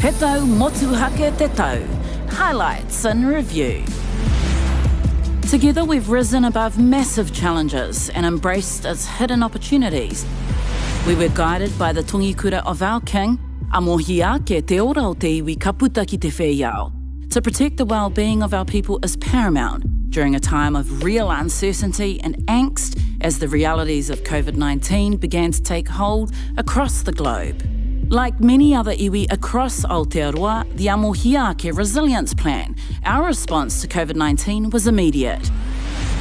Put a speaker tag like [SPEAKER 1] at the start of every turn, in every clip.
[SPEAKER 1] He tau Motuhake te tau, highlights and review. Together we've risen above massive challenges and embraced its hidden opportunities. We were guided by the tongikura of our king, a Motuhake te ora o te iwi ka puta ki te whēiao. To protect the well-being of our people is paramount during a time of real uncertainty and angst as the realities of COVID-19 began to take hold across the globe. Like many other iwi across Aotearoa, the Motuhake Resilience Plan, our response to COVID-19 was immediate.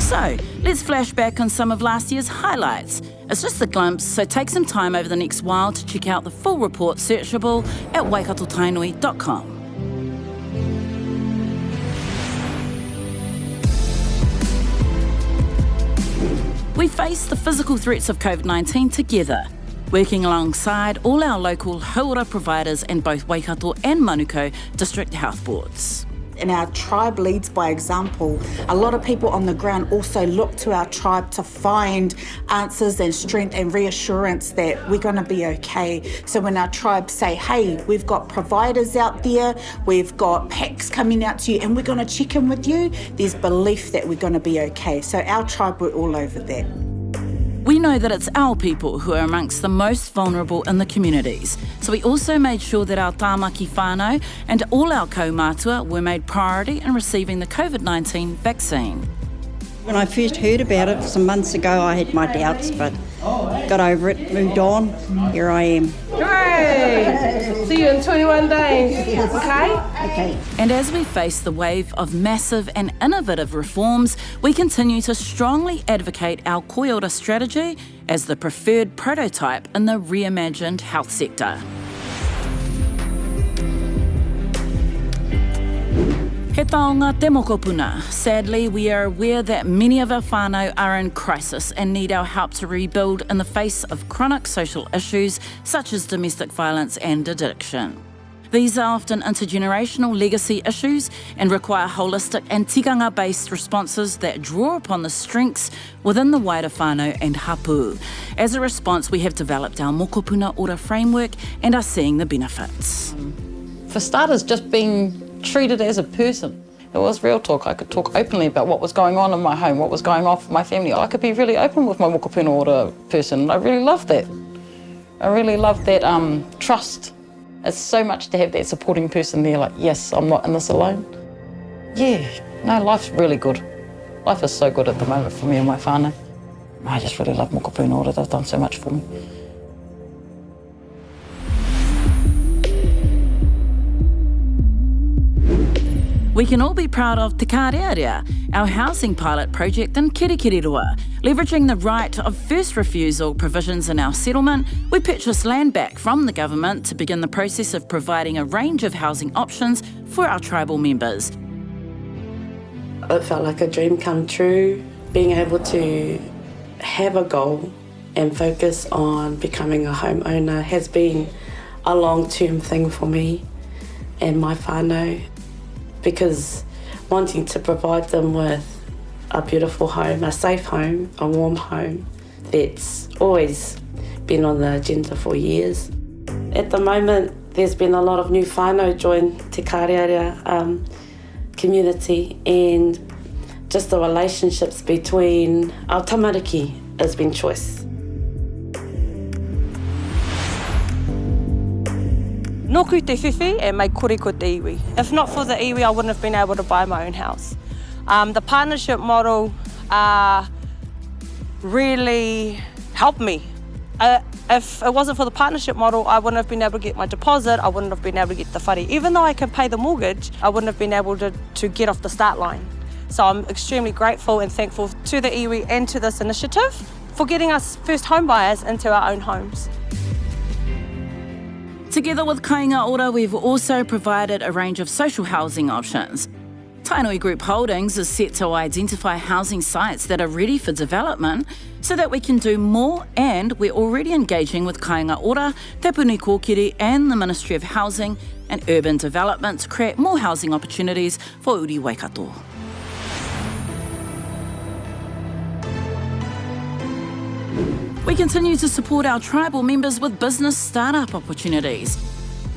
[SPEAKER 1] So, let's flash back on some of last year's highlights. It's just a glimpse, so take some time over the next while to check out the full report searchable at waikatotainui.com. We faced the physical threats of COVID-19 together, working alongside all our local hauora providers and both Waikato and Manukau district health boards.
[SPEAKER 2] And our tribe leads by example. A lot of people on the ground also look to our tribe to find answers and strength and reassurance that we're going to be okay. So when our tribe say, hey, we've got providers out there, we've got packs coming out to you and we're going to check in with you, there's belief that we're going to be okay. So our tribe were all over that.
[SPEAKER 1] We know that it's our people who are amongst the most vulnerable in the communities, so we also made sure that our tāmaki whānau and all our kaumātua were made priority in receiving the COVID-19 vaccine.
[SPEAKER 3] When I first heard about it some months ago, I had my doubts, but got over it, moved on, here I am.
[SPEAKER 4] Hooray! See you in 21 days, okay?
[SPEAKER 3] Okay.
[SPEAKER 1] And as we face the wave of massive and innovative reforms, we continue to strongly advocate our koiora strategy as the preferred prototype in the reimagined health sector. He taonga te mokopuna. Sadly, we are aware that many of our whānau are in crisis and need our help to rebuild in the face of chronic social issues such as domestic violence and addiction. These are often intergenerational legacy issues and require holistic and tikanga-based responses that draw upon the strengths within the wider whānau and hapu. As a response, we have developed our mokopuna ora framework and are seeing the benefits.
[SPEAKER 5] For starters, just being treated as a person. It was real talk. I could talk openly about what was going on in my home, what was going on with my family. I could be really open with my mokopuna ora person. I really love that. I really love that trust. It's so much to have that supporting person there, like, yes, I'm not in this alone. Yeah, no, life's really good. Life is so good at the moment for me and my whānau. I just really love mokopuna ora. They've done so much for me.
[SPEAKER 1] We can all be proud of Te Kārearea, our housing pilot project in Kirikiriroa. Leveraging the right of first refusal provisions in our settlement, we purchased land back from the government to begin the process of providing a range of housing options for our tribal members.
[SPEAKER 6] It felt like a dream come true, being able to have a goal and focus on becoming a homeowner has been a long-term thing for me and my whānau, because wanting to provide them with a beautiful home, a safe home, a warm home, that's always been on the agenda for years. At the moment, there's been a lot of new whānau join Te Kārearea community, and just the relationships between our tamariki has been choice.
[SPEAKER 4] Noku te whiwhi e mai kore ko te iwi. If not for the iwi, I wouldn't have been able to buy my own house. The partnership model really helped me. If it wasn't for the partnership model, I wouldn't have been able to get my deposit, I wouldn't have been able to get the whare. Even though I can pay the mortgage, I wouldn't have been able to get off the start line. So I'm extremely grateful and thankful to the iwi and to this initiative for getting us first home buyers into our own homes.
[SPEAKER 1] Together with Kāinga Ora, we've also provided a range of social housing options. Tainui Group Holdings is set to identify housing sites that are ready for development so that we can do more, and we're already engaging with Kāinga Ora, Te Puni Kōkiri and the Ministry of Housing and Urban Development to create more housing opportunities for Uri Waikato. We continue to support our tribal members with business startup opportunities.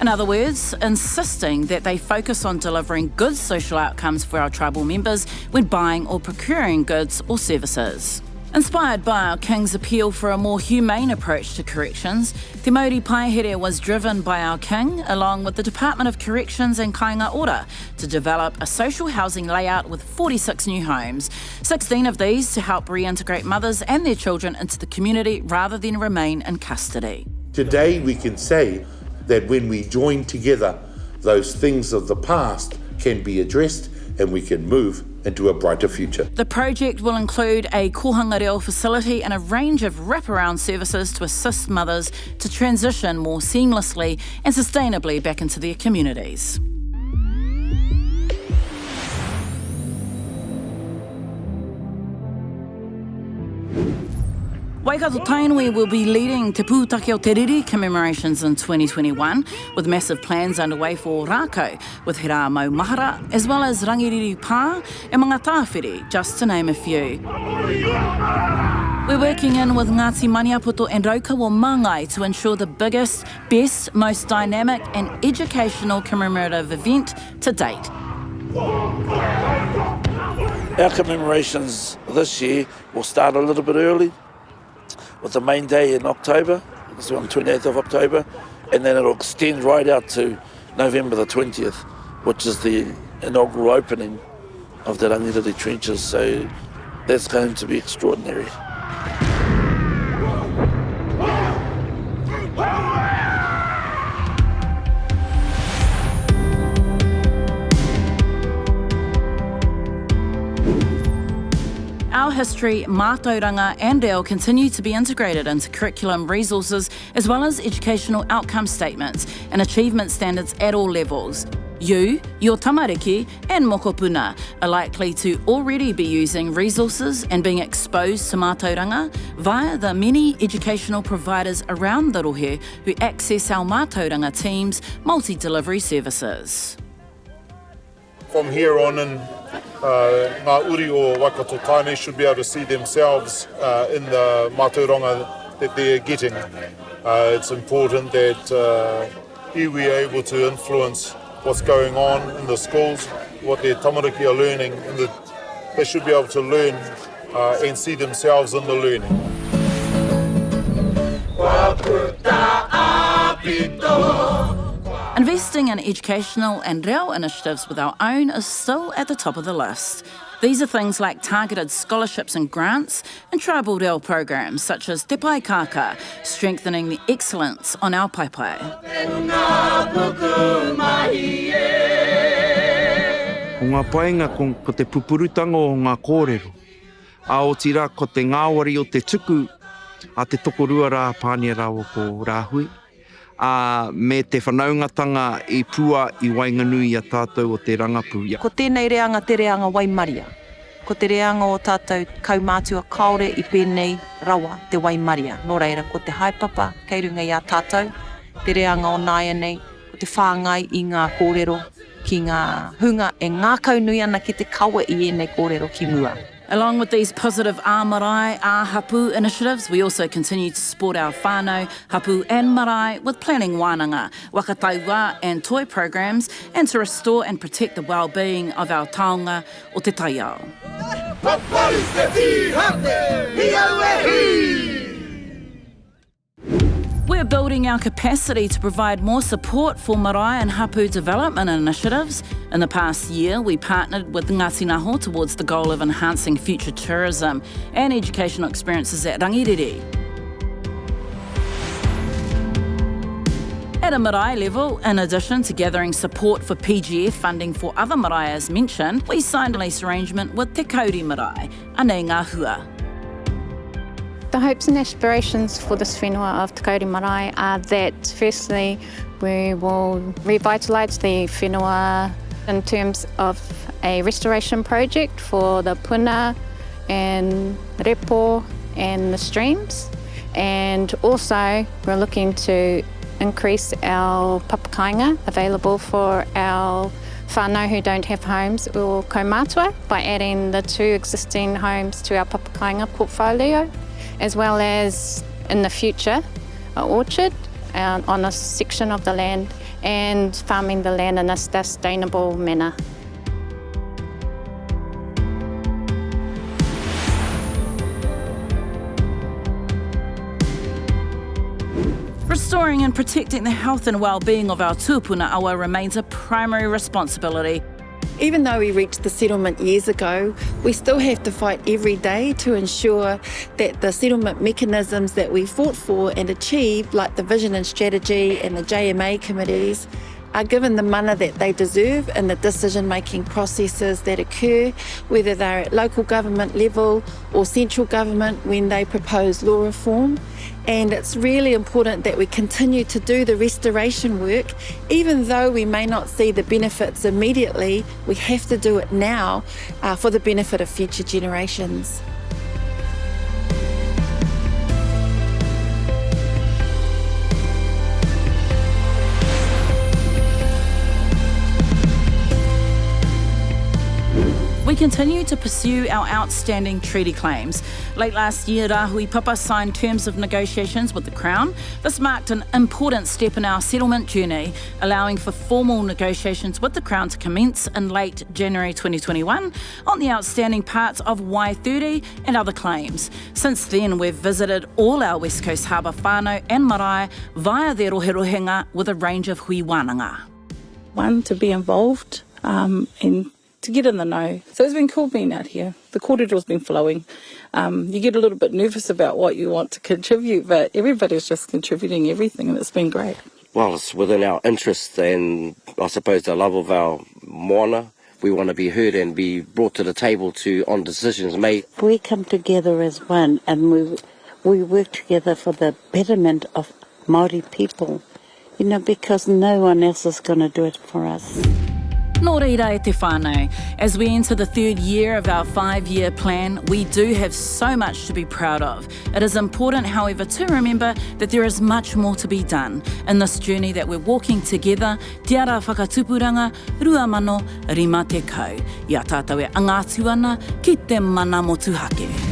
[SPEAKER 1] In other words, insisting that they focus on delivering good social outcomes for our tribal members when buying or procuring goods or services. Inspired by our King's appeal for a more humane approach to corrections, Te Mauri Paehere was driven by our King, along with the Department of Corrections and Kāinga Ora, to develop a social housing layout with 46 new homes, 16 of these to help reintegrate mothers and their children into the community rather than remain in custody.
[SPEAKER 7] Today we can say that when we join together, those things of the past can be addressed and we can move into a brighter future.
[SPEAKER 1] The project will include a kohanga reo facility and a range of wraparound services to assist mothers to transition more seamlessly and sustainably back into their communities. Waikato Tainui will be leading Te Pūtake o Te Riri commemorations in 2021, with massive plans underway for Rākau, with He Rā Maumahara, as well as Rangiriri Pā and mga tāwhiri, just to name a few. We're working in with Ngāti Maniapoto and Raukawa Māngai to ensure the biggest, best, most dynamic and educational commemorative event to date.
[SPEAKER 8] Our commemorations this year will start a little bit early, with the main day in October, it's on 28th of October, and then it'll extend right out to November the 20th, which is the inaugural opening of the Rangiriri trenches, so that's going to be extraordinary.
[SPEAKER 1] Our history, mātauranga and reo continue to be integrated into curriculum resources as well as educational outcome statements and achievement standards at all levels. You, your tamariki and mokopuna are likely to already be using resources and being exposed to mātauranga via the many educational providers around the rohe who access our mātauranga team's multi-delivery services.
[SPEAKER 9] From here on in, ngā uri o Waikato Tainui should be able to see themselves in the mātauranga that they're getting. It's important that iwi are able to influence what's going on in the schools, what their tamariki are learning, and they should be able to learn and see themselves in the learning.
[SPEAKER 1] Investing in educational and reo initiatives with our own is still at the top of the list. These are things like targeted scholarships and grants and tribal reo programs such as Te Pai Kāka, strengthening the excellence on our paipai.
[SPEAKER 10] O ngā paenga ko te pupurutanga o ngā kōrero. A o tira ko te ngāwari o te tuku, a te tokorua rā pānia rāua ko rāhui. Me te whanaungatanga I pua I Wainganui a tātou o te rangapu.
[SPEAKER 4] Ko tēnei reanga te reanga Waimaria. Ko te reanga o tātou kaumātua kaore I pēnei rawa te Waimaria. Nō reira, ko te haipapa, kei runga I a tātou, te reanga o Naianei, ko te whāngai I ngā kōrero, ki ngā hunga e ngā kaunui ana ki te kaua I ēnei kōrero ki mua.
[SPEAKER 1] Along with these positive Marae, hapu initiatives, we also continue to support our whānau, hapu and marae with planning wānanga, wakataiwa and toy programs, and to restore and protect the well-being of our taonga o te taiao. We're building our capacity to provide more support for marae and hapu development initiatives. In the past year, we partnered with Ngāti Naho towards the goal of enhancing future tourism and educational experiences at Rangiriri. At a marae level, in addition to gathering support for PGF funding for other marae as mentioned, we signed a lease arrangement with Te Kauri Marae, anei ngā hua.
[SPEAKER 11] The hopes and aspirations for this whenua of Te Kauri Marae are that firstly we will revitalise the whenua in terms of a restoration project for the puna and repo and the streams, and also we're looking to increase our papakainga available for our whānau who don't have homes or kaumātua by adding the 2 existing homes to our papakainga portfolio, as well as in the future an orchard on a section of the land and farming the land in a sustainable manner.
[SPEAKER 1] Restoring and protecting the health and well-being of our tūpuna awa remains a primary responsibility.
[SPEAKER 12] Even though we reached the settlement years ago, we still have to fight every day to ensure that the settlement mechanisms that we fought for and achieved, like the vision and strategy and the JMA committees, are given the mana that they deserve in the decision-making processes that occur, whether they're at local government level or central government when they propose law reform. And it's really important that we continue to do the restoration work. Even though we may not see the benefits immediately, we have to do it now for the benefit of future generations.
[SPEAKER 1] We continue to pursue our outstanding treaty claims. Late last year, Rahui Papa signed terms of negotiations with the Crown. This marked an important step in our settlement journey, allowing for formal negotiations with the Crown to commence in late January 2021 on the outstanding parts of Y30 and other claims. Since then, we've visited all our West Coast harbour whānau and marae via their roherohenga with a range of hui wānanga.
[SPEAKER 13] One, to be involved and to get in the know. So it's been cool being out here. The kōrero's been flowing. You get a little bit nervous about what you want to contribute, but everybody's just contributing everything, and it's been great.
[SPEAKER 14] Well, it's within our interests and I suppose the love of our moana. We want to be heard and be brought to the table on decisions made.
[SPEAKER 15] We come together as one and we work together for the betterment of Māori people, because no one else is going to do it for us.
[SPEAKER 1] Nō reira e te whānau. As we enter the third year of our 5-year plan, we do have so much to be proud of. It is important, however, to remember that there is much more to be done in this journey that we're walking together. Te ara whakatupuranga, rua mano, rima te kau. Ia tātou e angātu ana ki te mana motuhake.